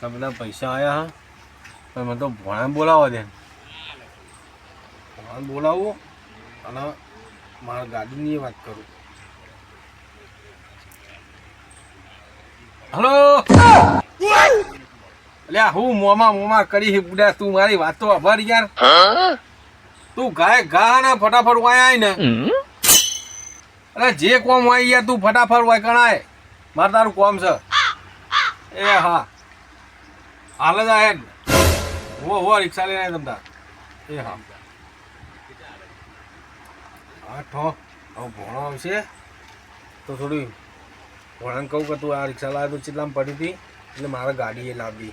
આટલા બધા પૈસા આવ્યા હા પણ મને તો ભણા બોલાવવા દે ભણા બોલાવું અને મારા ગાડીની વાત કરું. હલો અલ્યા હું મોમાં કરી બુડા તું મારી વાત તો આભાર યાર. તું ગાય ગા ને ફટાફટ વાય આય ને અરે જે કોમ હોય યાર તું ફટાફટ વાય કણાય મારે તારું કોમ છે. એ હા હાલ જ આય હો રિક્ષા લઈને આય તમતા. એ હા હા ઠો હવે ભણો આવશે તો થોડી ભણાને કહું કે તું આ રિક્ષા લાવે તો ચેટલામાં પડી હતી એટલે મારે ગાડી એ લાવવી.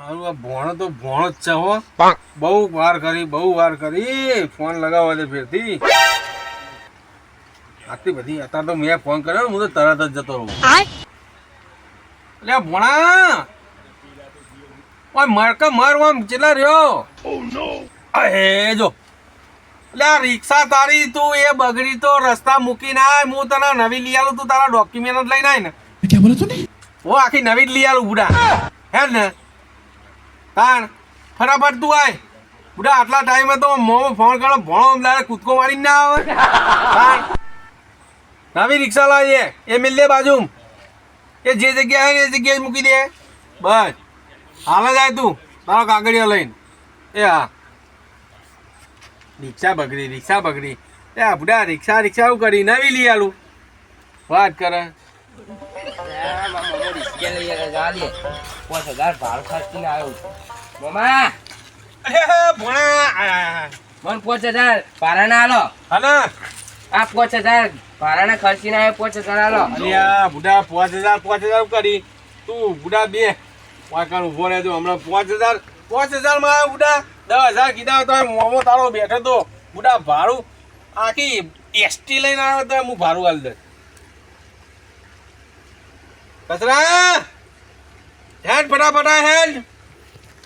હારું આ ભણો તો ભણો જ છે હો. બહુ વાર કરી ફોન લગાવવા દે ફેરથી આટલી બધી અત્યારે તો મેં ફોન કર્યો હું તો તરત જ જતો રહું. એટલે ભણા મરકા મારવા કેટલા રહ્યો એ જો એટલે આ રિક્ષા તારી તું એ બગડી તો રસ્તા મૂકીને આય હું તને નવી લઈ આલું તું તારા ડોક્યુમેન્ટ લઈને આય ને ક્યાં બોલો તું હું આખી નવી જ લઈ આલું બુડા હે ને તાણ ફટાફટ તું આય બુડા આટલા ટાઈમે તો મોમાં ફોન કરો ભણો અમદાવાદ કૂદકો મારીને ના આવે તાણ નવી રિક્ષા લાવીએ એ મિલ દે બાજુ એ જે જગ્યાએ હોય ને એ જગ્યાએ મૂકી દે બસ હાલ જ આય તું તારો કાગળિયો લઈને. એ હા રિક્ષા બગડી એ બુડા રિક્ષા એવું કરી નવી લઈ આલું વાત કરે. મને 5000 ભાડાના આલો હા આ 5000 ભાડાના ખર્ચીને આવ્યો 5000 આલો. અલ્યા બુડા 5000 કરી તું બુડા બે વાકણ ઉભો રહેજો હમણાં 5000 માં આવ્યો બુડા 10000 કીધા તો મોમો તારો બેઠો તો બુડા ભાડું આખી એસટી લઈને આવ્યો તો હું ભાડું હાલ દે કચરા હેડ ફટાફટ હેડ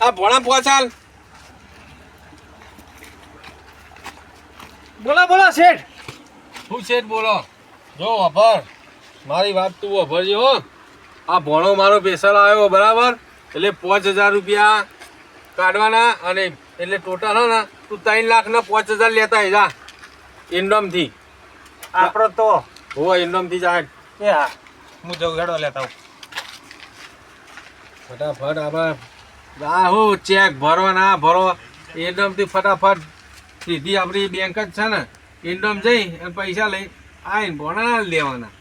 આ ભણા પહોંચાલ. બોલો શેઠ. શું શેઠ બોલો જો અભર મારી વાત તું અભરજો હો. આ ભણો મારો પેસલ આવ્યો બરાબર એટલે 5000 રૂપિયા કાઢવાના અને એટલે ટોટલ હે ને તું 3 લાખ ને 5000 લેતા જા ઇન્ડોમથી. આપણો તો હો ઇન્ડોમથી જાય. એ હા હું જઉં હેડો લેતા આવું. ફટાફટ આપણે આ હું ચેક ભરો ના ભરો ઇન્ડોમથી ફટાફટ સીધી આપણી બેંક જ છે ને ઇન્ડોમ જઈ અને પૈસા લઈ આવીને ભણા લેવાના.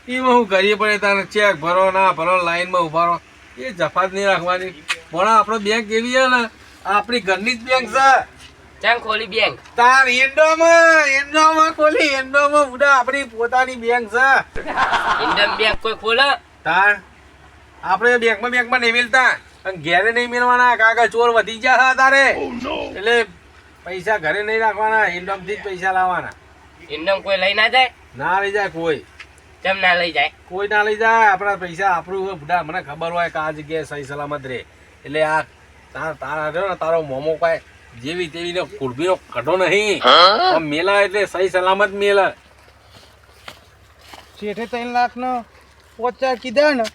એમાં હું કરીએ પડે તારે ચેક ભરો ના ભરો લાઈનમાં ઉભા રહો એ જફાત નહીં રાખવાની. ભણા આપણો બેંક એવી છે ને આપણી ઘરની જ બેંક છે. કેમ ખોલી બેંક તાર એન્ડોમાં ખોલી એન્ડોમાં બુડા આપણી પોતાની બેંક છે. ઇન્ડિયન બેંક કોઈ ખોલે તાર આપણે બેંકમાં નહીં મિલતા અને ઘરે નહીં મેળવાના કાકા ચોર વધી ગયા તારે એટલે પૈસા ઘરે નહીં રાખવાના ઇન્ડોમથી જ પૈસા લાવવાના. ઇન્ડિયન કોઈ લઈ ના જાય ના લઈ જાય કોઈ ના લઈ જાય કોઈ ના લઈ જાય. આપણા પૈસા આપણું બુડા મને ખબર હોય કે આ જગ્યાએ સહી સલામત રહે એટલે આ તારા રહ્યો ને તારો મોમો કોઈ જેવી તેવી કુરબીનો કઢો નહીં મેલા એટલે સહી સલામત મેલા. શેઠે 3 લાખ નો 50 કીધા ને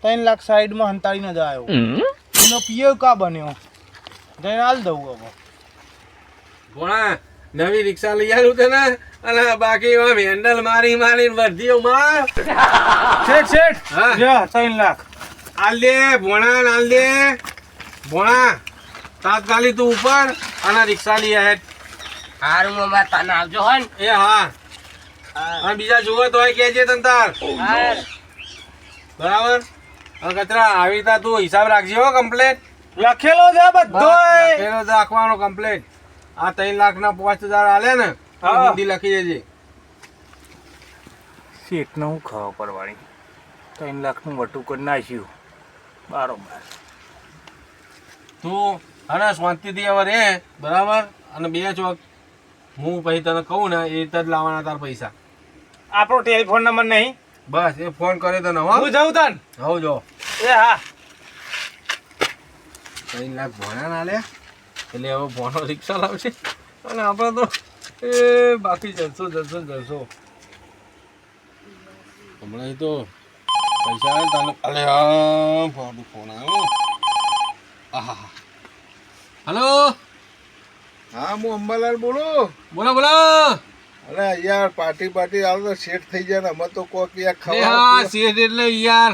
3 લાખ સાઈડમાં હંતાડીને જ આવ્યો એનો પીએ કા બન્યો જઈને હાલ દઉં હવે. ભોણા નવી રિક્ષા લઈ આવ્યું છે ને અને બાકી હેન્ડલ મારી વર્ધીઓ માં શેઠ હા જા 3 લાખ હાલ દે ભોણા તાત્કાલિક તું ઉપર અને રિક્ષા લઈ આય. હારું મમ્મા તને આવજો હો ને. એ હા અને બીજા જુઓ તો કહેજે તને તાર બરાબર. હવે કચરા આવી તા તું હિસાબ રાખજે હો કમ્પ્લેટ લખેલો છે બધો રાખવાનો કમ્પ્લેટ. આ 3 લાખ ના 5000 આલે ને હિન્દી લખી દેજે. શેઠ ને હું ખાવા પડવાની 3 લાખ નું વટું કરી નાખ્યું બરોબર. તું અને શાંતિથી હવે રે બરાબર અને બે ચોક હું પછી તને કહું ને એ રીતે જ લાવવાના તાર પૈસા. આપણો ટેલિફોન નંબર નહીં બસ એ ફોન કરે તને હું જાઉં તન હવ જો એ હા 3 લાખ ભોણા ના લે એટલે હવે ભોણો રિક્ષા લાવશે અને આપણે તો એ બાકી જલસો હમણાં તો પૈસા આવે ને તને અલે હા ફોન આવ્યો. આહા હલો હા હું અંબાલાલ બોલું. બોલો બોલો. અરે યાર પાર્ટી આવો તો સેટ થઈ જાય ને અમે તો કોક યાર એ હા શેઠ એટલે યાર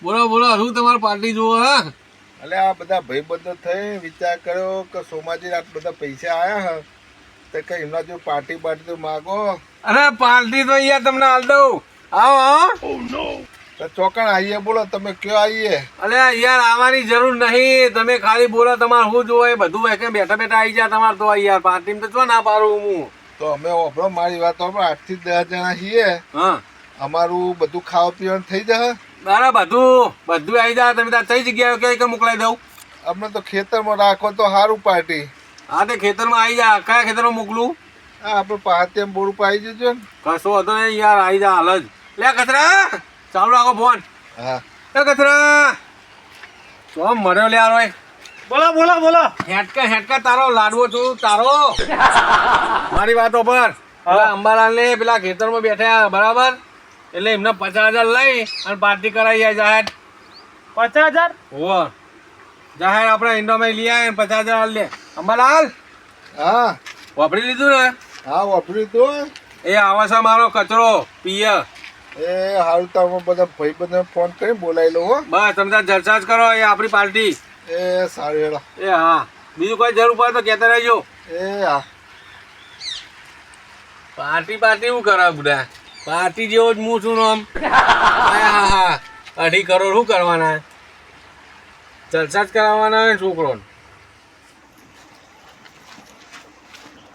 બોલો બોલો શું તમારે પાર્ટી જુઓ હા. એટલે આ બધા ભાઈબંધો થઈ વિચાર કર્યો કે સોમાજી આ બધા પૈસા આયા હ તો કઈ એમના જો પાર્ટી તો માગો. અરે પાર્ટી તો યાર તમને હાલ દઉં. આવો આવો. તો ચોકણ આવીએ બોલો તમે કયો આવીએ. અલે યાર આવવાની જરૂર નહીં તમે ખાલી બોલો તમારે શું જોવો એ બધું બેઠા બેઠા આવી જાય તમારે તો યાર પાર્ટીમાં તો જો ના પાડું હું. તો અમે ઓપરો મારી વાત ઓપરો 8 થી 10 જણા છીએ. હા અમારું બધું ખાવા પીવાનું થઈ જાય. અરે બધું આવી જાય તમે ત્યાં કઈ જગ્યાએ કઈ મોકલાઈ દઉં. અમને તો ખેતરમાં રાખો તો સારું પાર્ટી. હા તે ખેતરમાં આવી જા. કયા ખેતરમાં મોકલું. હા આપણે પાર્ટી બોર ઉપર આવી જજો ને. કશો હતો ને યાર આવી જા હાલ જ. લે કચરા ચાલુ રાખો ફોન. હા એ કચરા તો મર્યો લે યાર હોય. બોલો બોલો બોલો. હેટકા તારો લાડવો છું તારો. મારી વાતો પર પેલા અંબાલાલ ને પેલા ખેતરમાં બેઠા બરાબર એટલે એમને 50,000 લઈ અને પાર્ટી કરાવી જાય જાહેર. 50,000? હોવ જાહેર આપણે ઇન્ડોમાં લઈ આવ્યા 50,000 લે. અંબાલાલ હા વાપરી લીધું ને. હા વાપરી તો એ આવે છે મારો કચરો પીએ. એ હાલ તો અમે બધા ભાઈબંધોને ફોન કરીને બોલાવી લો હો. બસ તમે ત્યાં જલસા જ કરો એ આપણી પાર્ટી. એ સારું હેલો. એ હા બીજું કોઈ જરૂર પડે તો કહેતા રહેજો. એ હા પાર્ટી શું કરે બધા પાર્ટી જેવો જ હું છું ને આમ. હા 2.5 કરોડ શું કરવાના જલસા જ કરાવવાના હોય છોકરો.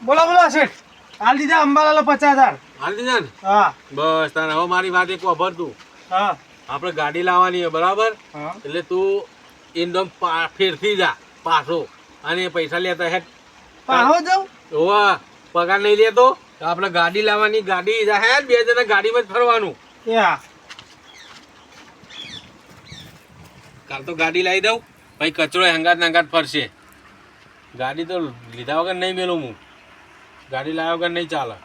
બોલો બોલો શેઠ. હાલ દીધા અંબાલાલ 50,000. હાલ દીધા ને હા બસ તારે હવે મારી વાત એક વાપર તું. હા આપણે ગાડી લાવવાની હોય બરાબર હા એટલે તું એકદમ ફેરથી જા પાછો અને પૈસા લેતા હે પાહો જાઉં. હોવા પગાર નહીં લેતો તો આપણે ગાડી લાવવાની ગાડી હે 2 જણા ગાડીમાં જ ફરવાનું. એ હા કાલ તો ગાડી લાવી દઉં ભાઈ કચરો હંગાત ફરશે. ગાડી તો લીધા વગર નહીં મેલું હું. ગાડી લાવ્યા વગર નહીં ચાલે.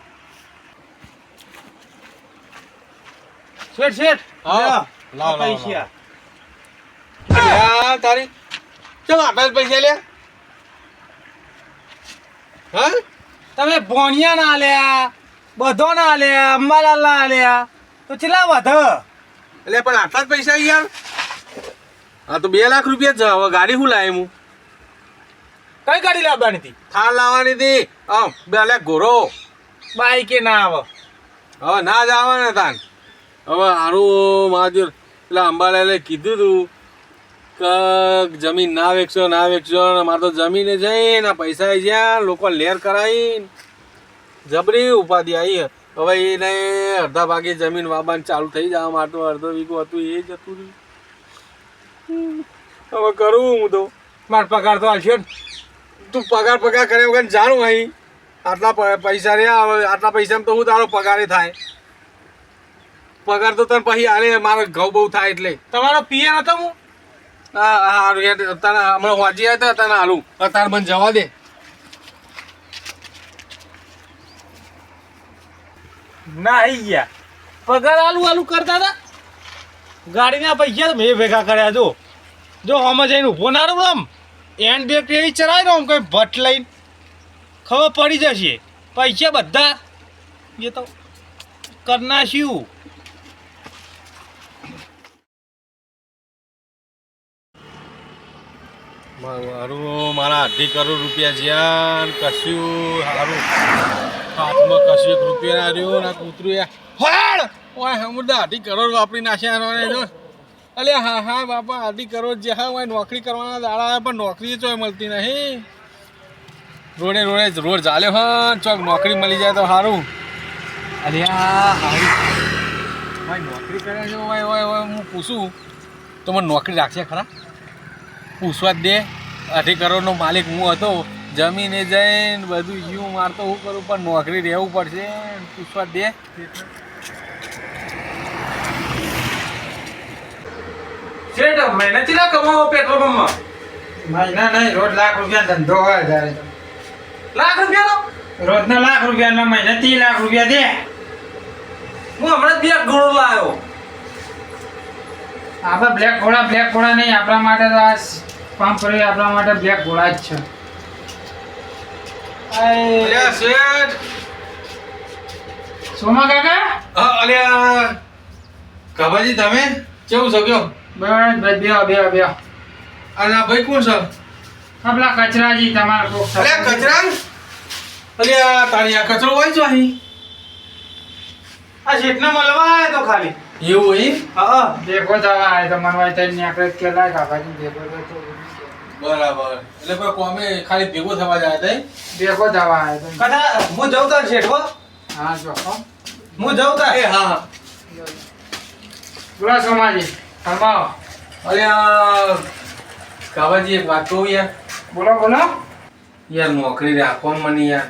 શેઠ હા લાવ પૈસા. તારી ચલો આપણે પૈસા લે. હા તમે ભોણિયા ના લ્યા બધો ના લ્યા અંબાલાલ ના લ્યા તો ચેલા વધ. એટલે પણ આટલા જ પૈસા યાર. હા તો 2 લાખ રૂપિયા જ હવે ગાડી શું લાવે હું. કઈ ગાડી લાવવાની હતી. થાર લાવવાની હતી. 2 લાખ ઘોરો બાઈકે ના આવે. હવે ના જ આવે ને તાન. હવે હારું મારું પેલા અંબાલાલે કીધું તું કે જમીન ના વેચશો મારે તો જમીને જઈને પૈસા જ્યાં લોકો લેર કરાવીને જબરી ઉપાધિ આવી. હવે એને અડધા ભાગે જમીન વાબાને ચાલુ થઈ જાય. મારે તો અડધો વીઘો હતું એ જતું રહ્યું. હવે કરું હું તો. મારો પગાર તો આવશે ને. તું પગાર કરે વગર જાણું અહીં આટલા પૈસા રહ્યા. હવે આટલા પૈસામાં તો હું તારો પગારે થાય. પગાર તો તને પછી આલે મારે ઘઉં બહુ થાય એટલે. તમારો પીએ નતો હું. હા સારું યાર તને હમણાં વાંચી આવ્યા તને હાલું અત્યારે મને જવા દે. ના આવી ગયા પગાર આલુ કરતા હતા. ગાડીના પૈસા મેં ભેગા કર્યા જો હમ જઈને ઊભો ના રહું આમ એન્ડ બ્રેક એવી ચલાવી દઉં કઈ ભટ્ટ લઈને ખબર પડી જશે. પૈસા બધા એ તો કરના શું. મારું મારા 2.5 કરોડ રૂપિયા જ્યાં કશું સારું હાથમાં કશું 1 રૂપિયા ના રહ્યો ના કૂતરું યાર ઓય હમુદા 2.5 કરોડ વાપરી નાખ્યા જો. અલે હા બાપા 2.5 કરોડ જે હા નોકરી કરવાના દાડા પણ નોકરી ચોય મળતી નહીં. રોડ ચાલ્યો હા ચોક નોકરી મળી જાય તો સારું. અરે ભાઈ નોકરી કરે છે ઓય હું પૂછું તો મને નોકરી રાખશે ખરા. પૂછવા જ દે. 2.5 કરોડનો માલિક હું હતો. જમીને જઈને બધું યુ મારતો હું કરું પણ નોકરી રહેવું પડશે. પૂછવા જ દે. શેઠ મહિને ચેલા કમાવો પેટ્રોલ પંપમાં. મહિના નહીં રોજ લાખ રૂપિયા ધંધો હોય ત્યારે તો. લાખ રૂપિયાનો. રોજના લાખ રૂપિયાનો મહિને 30 લાખ રૂપિયા દે. હું હમણાં 2 કરોડ લાવ્યો. આપણે બ્લેક ઘોડા નહીં, આપણા માટે તો આ પંપ ફરી આપણા માટે બ્લેક ઘોડા જ છે. અલ્યા શેઠ. સોમા કાકા અલ્યા કાબાજી તમે કેવું છો કયો? બસ ભાઈ બે અને આ ભાઈ કોણ છે? આપલા કચરાજી તમારા કોક અલ્યા કચરા. અલ્યા તારી આ કચરો હોય છો અહીં? આ શેઠને મળવા આવ્યો તો ખાલી. એવું હોય? હા દેખો જવા આવે તો મનવાય તઈ નીકળે કે લાય કાકાજી દેખો તો બરાબર. એટલે કોઈ કોમે ખાલી ભેગો થવા જાય તઈ? દેખો જવા આવે તો કદા હું જઉં તાર શેઠ હો. હા જો હું જઉં તાર. એ હા. બોલો સોમાજી ફરમાવો. અલ્યા કાબાજી એક વાત કહું યાર. બોલો યાર નોકરી રાખો મને યાર.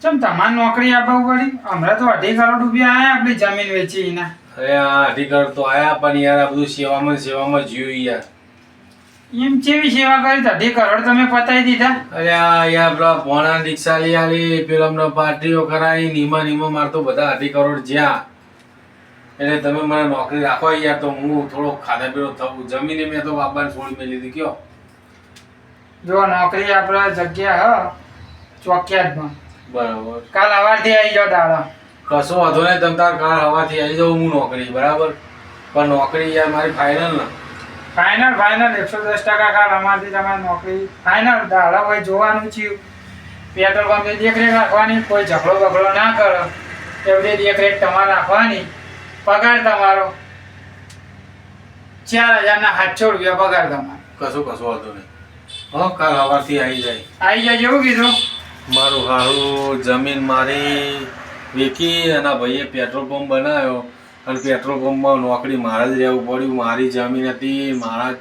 ચમ તમારે નોકરી આપવા પડી? હમણાં તો 2.5 કરોડ રૂપિયા આયા આપણી જમીન વેચી એના. અરે આ અધિકાર તો આયા પણ યાર આ બધું સેવામાં જીવ્યું યાર. એમ ચેવી સેવા કરી? 2.5 કરોડ તમે પતાવી દીધા. અરે આ યાર પેલા ભોણા રિક્ષા લઈ આલી, પેલો અમને પાર્ટીઓ કરાવી, નીમા માર તો બધા 2.5 કરોડ જ્યાં. એટલે તમે મને નોકરી રાખો યાર તો હું થોડો ખાધા પીળો થવું. જમીને મેં તો બાબાને છોડી મેં લીધી કયો. જો નોકરી આપણા જગ્યા હ ચોકિયાતમાં. બરાબર. કાલ સવારથી આવી જાઓ દાડા. કશો વાંધો નહીં. તમ તાર કાલ હવાથી આવી જાઉં હું નોકરી. બરાબર. પણ નોકરી યાર મારી ફાઇનલ ને. ફાઇનલ 110% કાલ અમારથી તમારી નોકરી ફાઇનલ. દાડા હોય જોવાનું છે. પેટ્રોલ પંપે દેખરેખ રાખવાની, કોઈ ઝઘડો બગડો ના કરો એવડી દેખરેખ તમારે રાખવાની. પગાર તમારો 4,700 રૂપિયા પગાર તમારો. કશો વાંધો નહીં. હા કાલ હવાથી આવી જાય. આવી જાય એવું કીધું. મારું હારું જમીન મારી વેચી અને ભાઈએ પેટ્રોલ પંપ બનાવ્યો અને પેટ્રોલ પંપમાં નોકરી મારે જ રહેવું પડ્યું. મારી જમીન હતી, મારા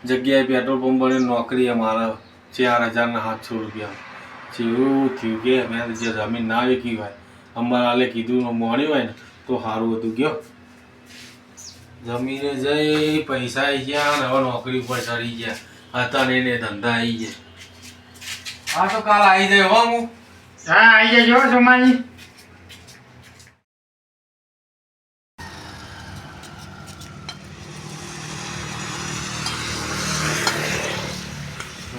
જગ્યાએ પેટ્રોલ પંપ બની નોકરી મારા 4,700 રૂપિયા. જેવું થયું કે મેં જે જમીન ના વેચી હોય અમારે કીધું મોડી હોય ને તો સારું હતું. ગયો જમીને જઈ પૈસા આવી ગયા અને હવે નોકરી ઉપર ચડી ગયા હતા ને એને ધંધા આવી ગયા. હા તો કાલ આવી જાય હો હું. હા આવી જજો સોમાજી.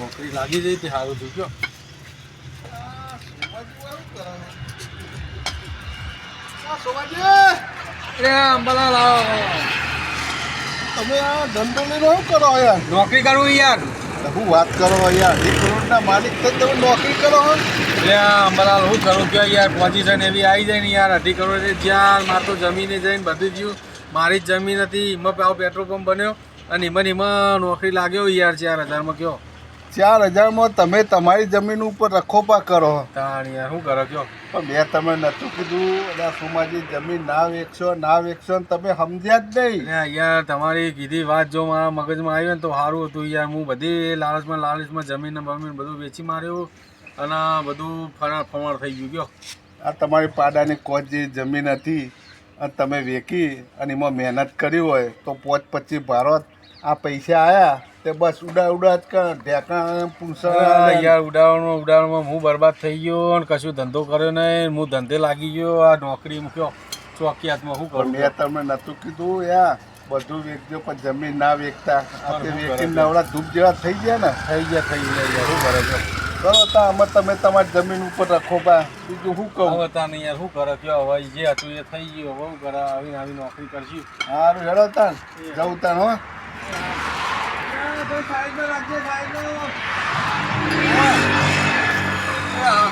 નોકરી લાગી જઈ તે સારું થયું. કયો તમે આ ધંધો લઈને શું કરો યાર? નોકરી કરવું યાર. હું વાત કરો યાર, 2 કરોડના માલિક થઈ તમે નોકરી કરો હો? અંબાલાલ હું કરું કે યાર પોઝિશન એવી આવી જાય ને યાર 2.5 કરોડ જ્યાં મારે તો જમીને જઈને બધું જ્યું. મારી જ જમીન હતી, એમાં પાછો પેટ્રોલ પંપ બન્યો અને એમાં નોકરી લાગ્યો યાર 4,000માં. કયો 4,000માં તમે તમારી જમીન ઉપર રખોપા કરો. તાણ યાર શું કરો કયો. પણ મેં તમે નતું કીધું એટલે સોમાજી જમીન ના વેચશો ને તમે સમજ્યા જ નહીં. યાર તમારી કીધી વાત જો મારા મગજમાં આવી ને તો સારું હતું યાર. હું બધી લાલચમાં જમીન બમીન બધું વેચી માર્યું અને બધું ફમાણ થઈ ગયું. કયો આ તમારી પાડાની કોચ જે જમીન હતી અને તમે વેચી અને એમાં મહેનત કરી હોય તો 5-25 ભારત આ પૈસા આયા તે બસ ઉડા જ કર ઢેકા પૂછા યાર. ઉડાવવામાં હું બરબાદ થઈ ગયો અને કશું ધંધો કર્યો નહીં. હું ધંધે લાગી ગયો. આ નોકરી મૂક્યો ચોકિયાતમાં શું કરું. મેં તમને નતું કીધું યાર બધું વેચજો પણ જમીન ના વેચતા. આ તે વેચીને નવડા ધૂપ જેવા થઈ ગયા ને. થઈ ગયા યાર. શું કરે છે કરો તા આમાં તમે તમારી જમીન ઉપર રખો બા. બીજું શું કહું? હવે તાને યાર શું કરે કયો. હવે જે હતું એ થઈ ગયું. હવે શું કરે આવી નોકરી કરશું. સારું હેડો તાન જવું તાન હો. હા